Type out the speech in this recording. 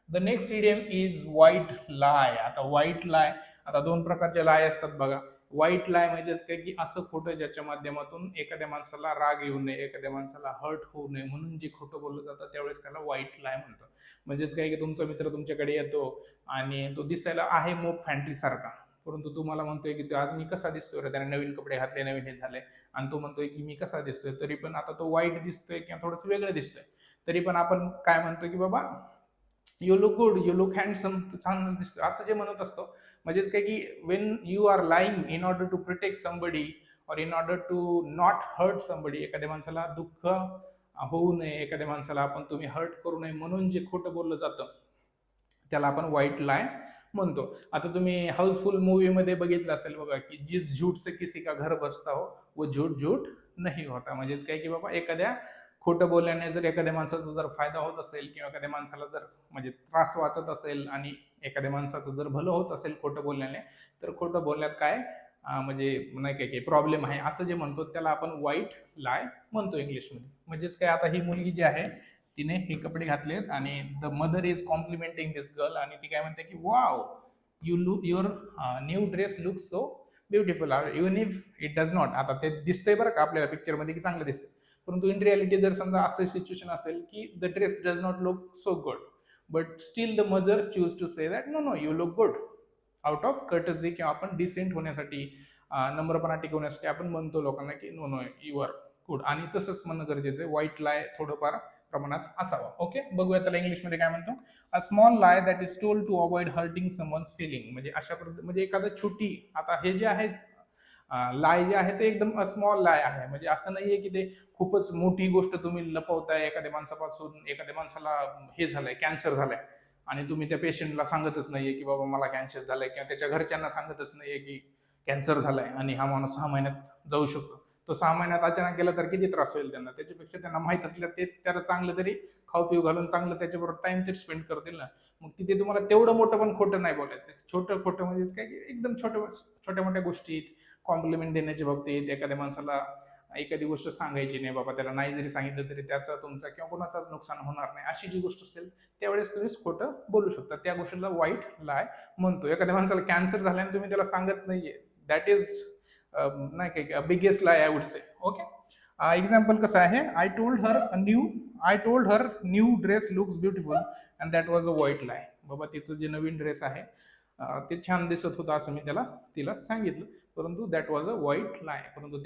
The next idiom is white lie. आता white lie, आता दोन प्रकारचे लाय असतात बघा. व्हाईट लाय म्हणजेच काय की असं खोटं ज्याच्या माध्यमातून एखाद्या माणसाला राग येऊ नये, एखाद्या माणसाला हर्ट होऊ नये म्हणून जे खोटं बोललं जातं त्यावेळेस त्याला व्हाईट लाय म्हणतात. म्हणजेच काय की तुमचा मित्र तुमच्याकडे येतो आणि तो दिसायला आहे मोप फॅन्टी सारखा, परंतु तुम्हाला म्हणतोय की आज मी कसा दिसतोय रे, त्याने नवीन कपडे घातले, नवीन हे झाले, आणि तो म्हणतोय की मी कसा दिसतोय, तरी पण आता तो वाईट दिसतोय किंवा थोडंसं वेगळं दिसतोय, तरी पण आपण काय म्हणतोय की बाबा you look good, you look handsome, तू छान दिसतो असं जे म्हणत असतो. म्हणजेच काय की when you are lying in order to protect somebody और in order to not hurt somebody, एखाद्या माणसाला दुःख होऊ नये, एखाद्या माणसाला आपण तुम्ही हर्ट करू नये म्हणून जे खोटं बोललं जातं त्याला आपण व्हाईट लाय म्हणतो. आता तुम्ही हाऊसफुल मूवी मध्ये बघितलं असेल बघा की जिस झूठ से किसी का घर बसता हो वो झूठ झूठ नाही होता. म्हणजेच काय की बाबा एखाद्या खोटं बोलल्याने जर एखाद्या माणसाचा जर फायदा होत असेल किंवा एखाद्या माणसाला जर म्हणजे त्रास वाचत असेल आणि एखाद्या माणसाचं जर भलं होत असेल खोटं बोलल्याने, तर खोटं बोलण्यात काय म्हणजे नाही काय की प्रॉब्लेम आहे असं जे म्हणतो त्याला आपण व्हाईट लाय म्हणतो इंग्लिशमध्ये. म्हणजेच काय आता ही मुलगी जी आहे तिने हे कपडे घातलेत आणि the mother is complimenting this girl आणि ती काय म्हणते की wow you look your new dress look so beautiful even if it does not. आता ते दिसतंय बरं का आपल्याला पिक्चरमध्ये की चांगलं दिसतंय, परंतु इन रियालिटी जर समजा असं सिच्युएशन असेल की the dress does not look so good, but still the mother choose to say that no no you look good, out of courtesy किंवा आपण डिसेंट होण्यासाठी, नम्रपणा टिकवण्यासाठी आपण म्हणतो लोकांना की no no you are good. आणि तसंच म्हणणं गरजेचं आहे. व्हाईट लाय थोडंफार प्रमाणात असावा. ओके, बघूया त्याला इंग्लिशमध्ये काय म्हणतो. A small lie that is told to avoid hurting someone's feeling. म्हणजे अशा म्हणजे एखादं छोटी, आता हे जे आहे लाय जे आहे ते एकदम स्मॉल लाय आहे. म्हणजे असं नाहीये की ते खूपच मोठी गोष्ट तुम्ही लपवताय एखाद्या माणसापासून. एखाद्या माणसाला हे झालंय, कॅन्सर झालाय, आणि तुम्ही त्या पेशंटला सांगतच नाहीये की बाबा मला कॅन्सर झालंय, किंवा त्याच्या घरच्यांना सांगतच नाहीये की कॅन्सर झालाय आणि हा माणूस 6 महिन्यात जाऊ शकतो. तो 6 महिन्यात अचानक गेला तर किती त्रास होईल त्यांना. त्याच्यापेक्षा त्यांना माहित असल्या ते त्याला चांगलं तरी खाऊ पिऊ घालून चांगलं त्याच्याबरोबर टाइम तरी स्पेंड करतील ना. मग तिथे तुम्हाला तेवढं मोठं पण खोटं नाही बोलायचं. छोटं खोटं म्हणजे काय की एकदम छोट्या मोठ्या गोष्टीत कॉम्प्लिमेंट देण्याच्या बाबतीत, एखाद्या माणसाला एखादी गोष्ट सांगायची नाही बाबा, त्याला नाही जरी सांगितलं तरी त्याचा तुमचा किंवा कोणाचाच नुकसान होणार नाही, अशी जी गोष्ट असेल त्यावेळेस तुम्ही खोटं बोलू शकता. त्या गोष्टीला व्हाईट लाय म्हणतो. एखाद्या माणसाला कॅन्सर झाल्याने तुम्ही त्याला सांगत नाहीये, दॅट इज नाही काय biggest lie I would say. Okay, example कसं आहे, I told her new dress looks beautiful and that was a white lie. बाबा तिचं जे नवीन ड्रेस आहे ते छान दिसत होतं असं मी तिला सांगितलं, परंतु दॅट वॉज अ व्हाईट लाय. परंतु